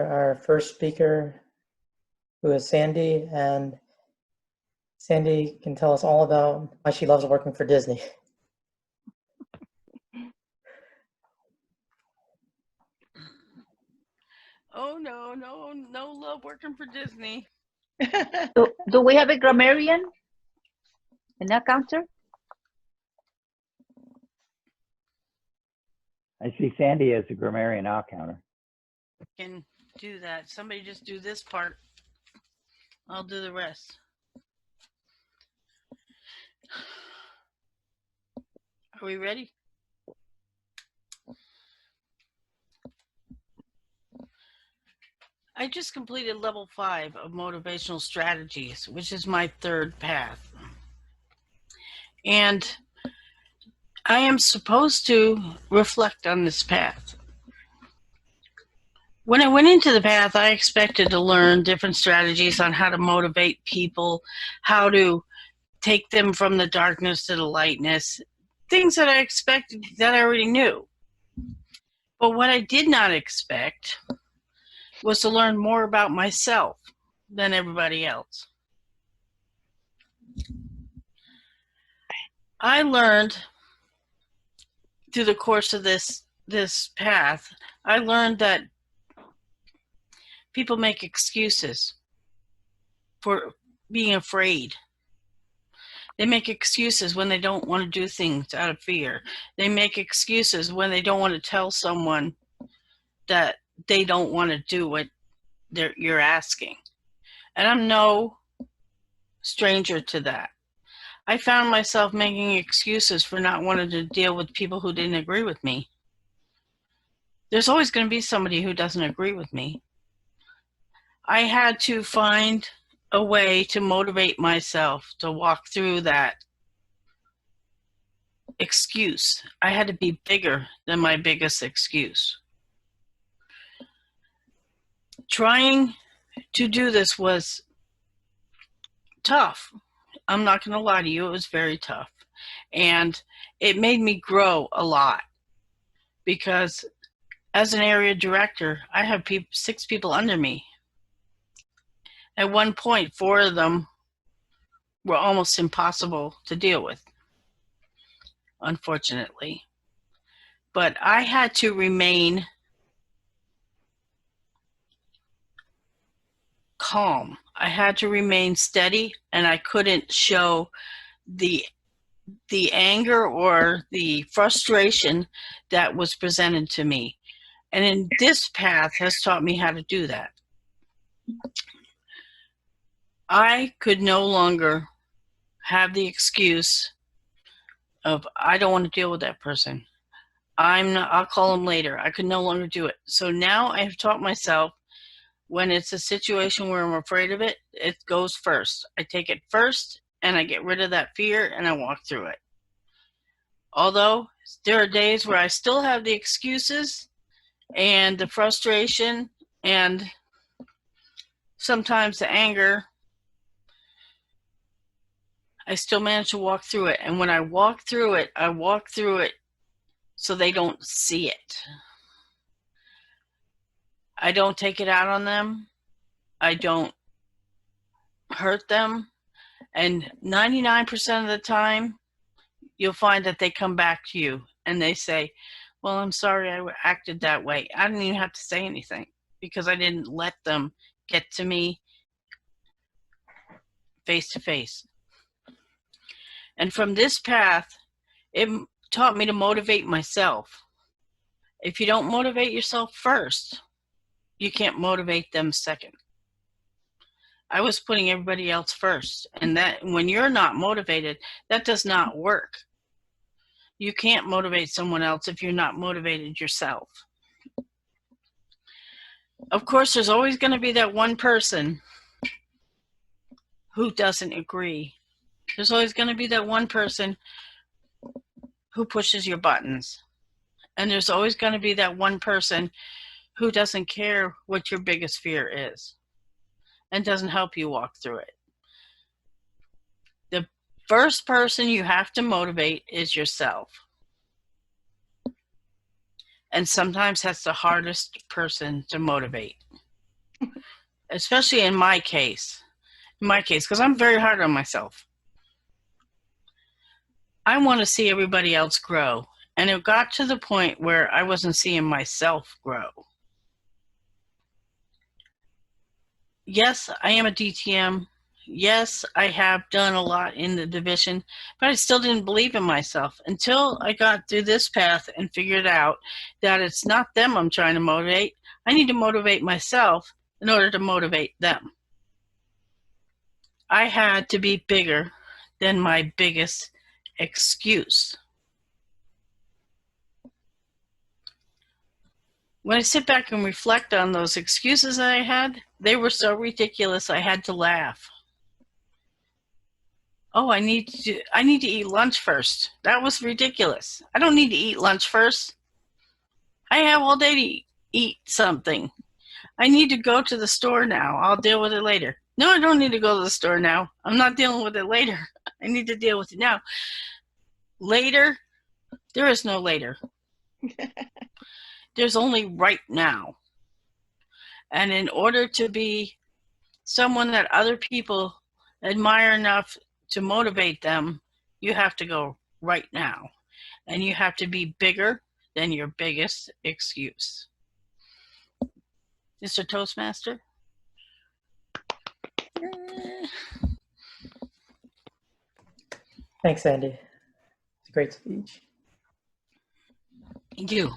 Our first speaker, who is Sandy, and Sandy can tell us all about why she loves working for Disney. Oh, no love working for Disney. Do we have a grammarian in that counter? I see Sandy as a grammarian now counter. Can do that. Somebody just do this part. I'll do the rest. Are we ready? I just completed level 5 of motivational strategies, which is my third path. And I am supposed to reflect on this path. When I went into the path, I expected to learn different strategies on how to motivate people, how to take them from the darkness to the lightness, things that I expected that I already knew. But what I did not expect was to learn more about myself than everybody else. I learned through the course of this path, I learned that people make excuses for being afraid. They make excuses when they don't want to do things out of fear. They make excuses when they don't want to tell someone that they don't want to do what you're asking. And I'm no stranger to that. I found myself making excuses for not wanting to deal with people who didn't agree with me. There's always going to be somebody who doesn't agree with me. I had to find a way to motivate myself to walk through that excuse. I had to be bigger than my biggest excuse. Trying to do this was tough. I'm not going to lie to you, it was very tough. And it made me grow a lot because as an area director, I have 6 people under me. At one point, 4 of them were almost impossible to deal with, unfortunately. But I had to remain calm. I had to remain steady, and I couldn't show the anger or the frustration that was presented to me. And in this path has taught me how to do that. I could no longer have the excuse of, I don't want to deal with that person. I'll call them later. I could no longer do it. So now I have taught myself, when it's a situation where I'm afraid of it, it goes first. I take it first and I get rid of that fear and I walk through it. Although there are days where I still have the excuses and the frustration and sometimes the anger, I still manage to walk through it. And when I walk through it so they don't see it. I don't take it out on them. I don't hurt them. And 99% of the time, you'll find that they come back to you and they say, well, I'm sorry I acted that way. I didn't even have to say anything because I didn't let them get to me face to face. And from this path, it taught me to motivate myself. If you don't motivate yourself first, you can't motivate them second. I was putting everybody else first. And that when you're not motivated, that does not work. You can't motivate someone else if you're not motivated yourself. Of course, there's always going to be that one person who doesn't agree. There's always going to be that one person who pushes your buttons. And there's always going to be that one person who doesn't care what your biggest fear is and doesn't help you walk through it. The first person you have to motivate is yourself. And sometimes that's the hardest person to motivate especially in my case, because I'm very hard on myself. I want to see everybody else grow. And it got to the point where I wasn't seeing myself grow. Yes, I am a DTM. Yes, I have done a lot in the division, but I still didn't believe in myself until I got through this path and figured out that it's not them I'm trying to motivate. I need to motivate myself in order to motivate them. I had to be bigger than my biggest excuse. When I sit back and reflect on those excuses that I had, they were so ridiculous I had to laugh. Oh, I need to eat lunch first. That was ridiculous. I don't need to eat lunch first. I have all day to eat something. I need to go to the store now. I'll deal with it later. No, I don't need to go to the store now. I'm not dealing with it later. I need to deal with it now. Later? There is no later. There's only right now. And in order to be someone that other people admire enough to motivate them, you have to go right now. And you have to be bigger than your biggest excuse. Mr. Toastmaster? Thanks, Sandy. It's a great speech. Thank you.